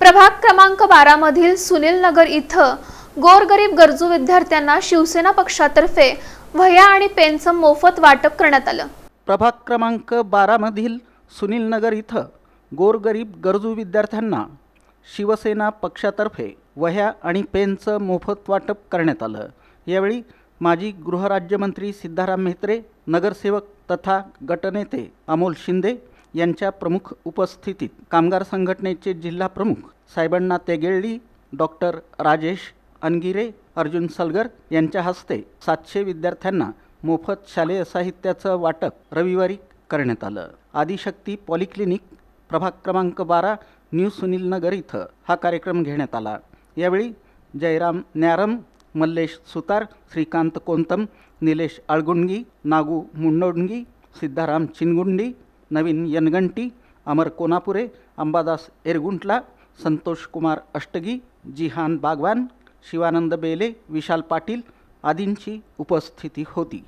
प्रभाग क्रमांक 12 मधील सुनील नगर इथं गोरगरीब गरजू विद्यार्थ्यांना शिवसेना पक्षातर्फे वह्या आणि पेनचं मोफत वाटप करण्यात आलं। प्रभाग क्रमांक 12 मधील सुनील नगर इथं गोरगरीब गरजू विद्यार्थ्यांना शिवसेना पक्षातर्फे वह्या आणि पेनचं मोफत वाटप करण्यात आलं। यावेळी माजी गृहराज्यमंत्री सिद्धाराम म्हेत्रे, नगरसेवक तथा गटनेते अमोल शिंदे यांच्या प्रमुख उपस्थितीत कामगार संघटनेचे जिल्हा प्रमुख साहेबांना तेगेळी, डॉक्टर राजेश अनगिरे, अर्जुन सलगर यांच्या हस्ते 700 विद्यार्थ्यांना मोफत शालेय साहित्याचं वाटप रविवारी करण्यात आलं। आदिशक्ती पॉलिक्लिनिक प्रभाग क्रमांक 12 न्यू सुनील नगर इथं हा कार्यक्रम घेण्यात आला। यावेळी जयराम न्यारम, मल्लेश सुतार, श्रीकांत कोंतम, निलेश आळगुंडगी, नागू मुंडोंडगी, सिद्धाराम चिनगुंडी, नवीन यनगंटी, अमर कोनापुरे, अंबादास एरगुंटला, संतोष कुमार अष्टगी, जिहान बागवान, शिवानंद बेले, विशाल पाटील आदींची उपस्थिती होती।